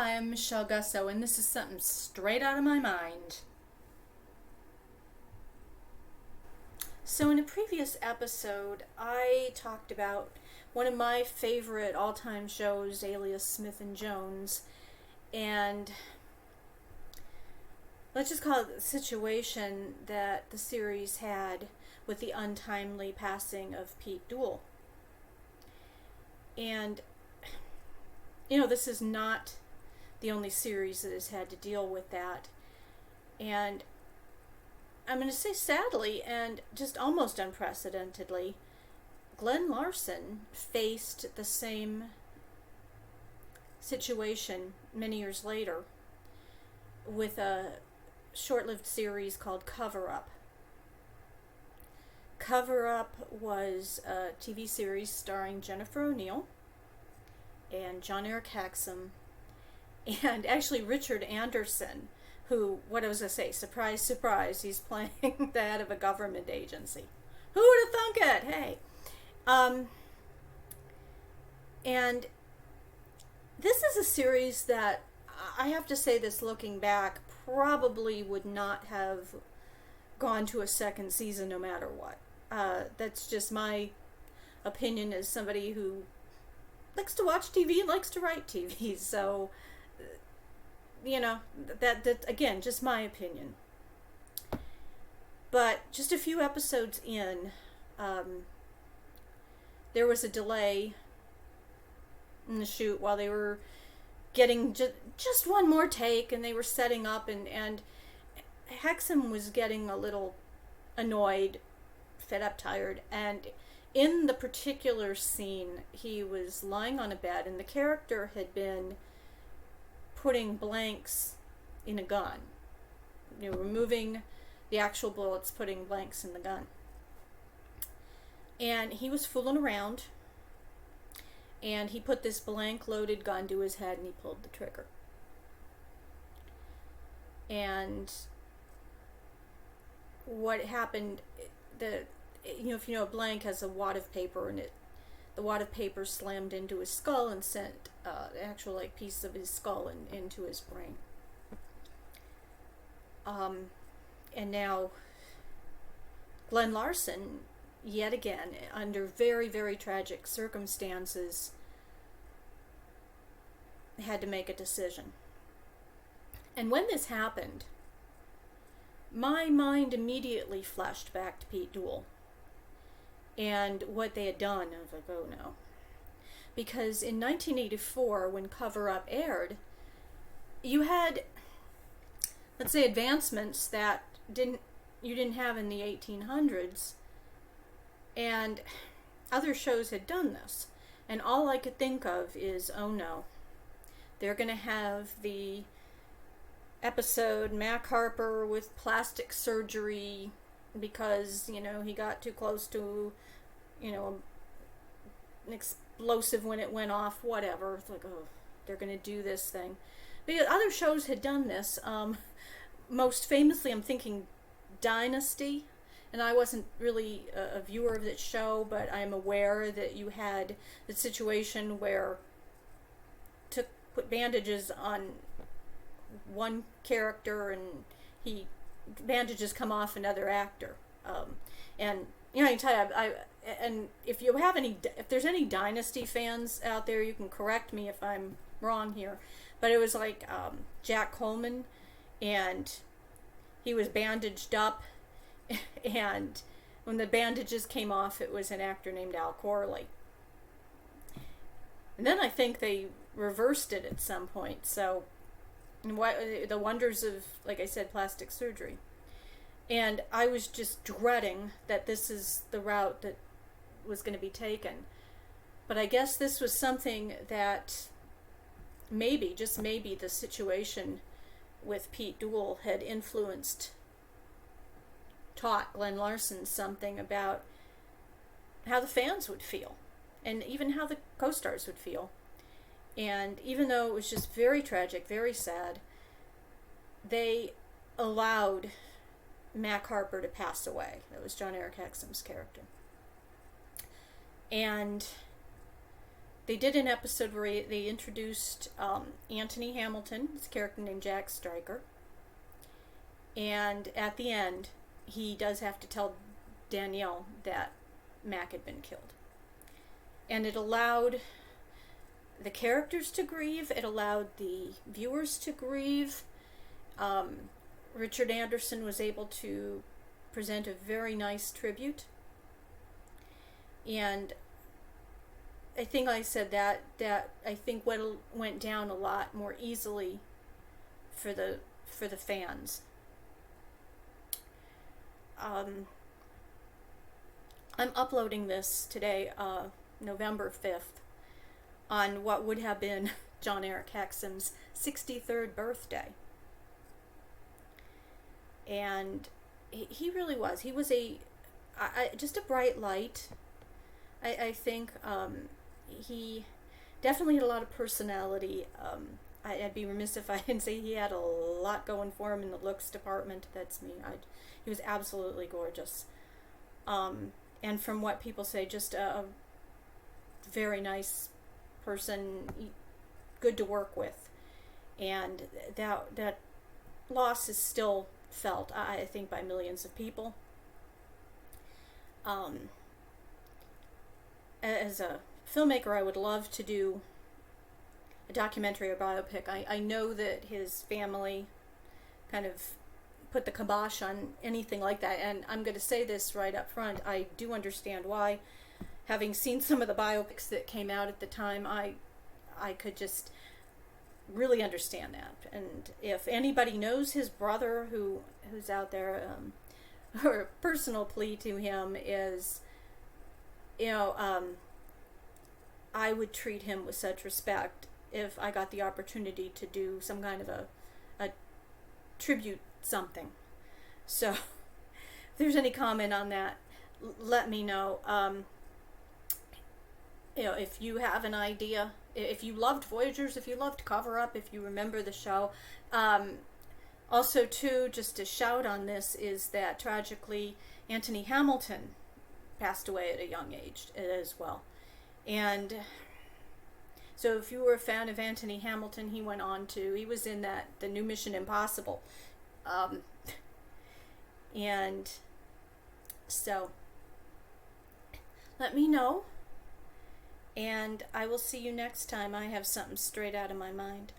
Hi, I'm Michelle Gussow, and this is something straight out of my mind. So, in a previous episode, I talked about one of my favorite all-time shows, alias Smith and Jones, and let's just call it the situation that the series had with the untimely passing of Pete Duell. And, this is not the only series that has had to deal with that. And I'm going to say sadly and just almost unprecedentedly, Glenn Larson faced the same situation many years later with a short-lived series called Cover Up. Cover Up was a TV series starring Jennifer O'Neill and Jon Erik Hexum and actually Richard Anderson, who, what I was going to say, surprise, surprise, he's playing the head of a government agency. Who would have thunk it? Hey. And this is a series that, I have to say this looking back, probably would not have gone to a second season no matter what. That's just my opinion as somebody who likes to watch TV and likes to write TV, so that again, just my opinion. But just a few episodes in, there was a delay in the shoot while they were getting just one more take, and they were setting up, and Hexum was getting a little annoyed, fed up, tired, and in the particular scene, he was lying on a bed, and the character had been putting blanks in a gun. Removing the actual bullets, putting blanks in the gun. And he was fooling around, and he put this blank-loaded gun to his head, and he pulled the trigger. And what happened, if a blank has a wad of paper in it, the wad of paper slammed into his skull and sent the actual piece of his skull into his brain. And now Glenn Larson, yet again, under very, very tragic circumstances, had to make a decision. And when this happened, my mind immediately flashed back to Pete Duell and what they had done. I was like, oh no. Because in 1984, when Cover Up aired, you had, let's say, advancements that you didn't have in the 1800s, and other shows had done this. And all I could think of is, oh no, they're going to have the episode Mac Harper with plastic surgery because, he got too close to, an explosive when it went off, whatever. It's like, oh, they're going to do this thing. Because other shows had done this. Most famously, I'm thinking Dynasty. And I wasn't really a viewer of that show, but I'm aware that you had the situation where put bandages on one character and bandages come off another actor. And I can tell you, and if there's any Dynasty fans out there, you can correct me if I'm wrong here, but it was like Jack Coleman, and he was bandaged up, and when the bandages came off, it was an actor named Al Corley. And then I think they reversed it at some point. So, the wonders of, like I said, plastic surgery. And I was just dreading that this is the route that was going to be taken. But I guess this was something that maybe, just maybe, the situation with Pete Duell had taught Glenn Larson something about how the fans would feel, and even how the co-stars would feel. And even though it was just very tragic, very sad, they allowed Mac Harper to pass away. That was Jon Erik Hexum's character. And they did an episode where they introduced Anthony Hamilton, his character named Jack Stryker, and at the end, he does have to tell Danielle that Mac had been killed. And it allowed the characters to grieve, it allowed the viewers to grieve. Richard Anderson was able to present a very nice tribute. And I think I said that I think what went down a lot more easily for the fans. I'm uploading this today, November 5th, on what would have been Jon Erik Hexum's 63rd birthday. And he really was. He was just a bright light. I think he definitely had a lot of personality. I'd be remiss if I didn't say he had a lot going for him in the looks department. That's me. He was absolutely gorgeous. And from what people say, just a very nice person, good to work with. And that loss is still felt, I think, by millions of people. As a filmmaker, I would love to do a documentary or biopic. I know that his family kind of put the kibosh on anything like that, and I'm going to say this right up front. I do understand why. Having seen some of the biopics that came out at the time, I could just really understand that. And if anybody knows his brother who's out there, her personal plea to him is, I would treat him with such respect if I got the opportunity to do some kind of a tribute something. So if there's any comment on that, let me know. If you have an idea, if you loved Voyagers, if you loved Cover Up, if you remember the show. Also, too, just a shout on this is that tragically Anthony Hamilton passed away at a young age as well. And so if you were a fan of Anthony Hamilton, he was in the new Mission Impossible. And so let me know, and I will see you next time. I have something straight out of my mind.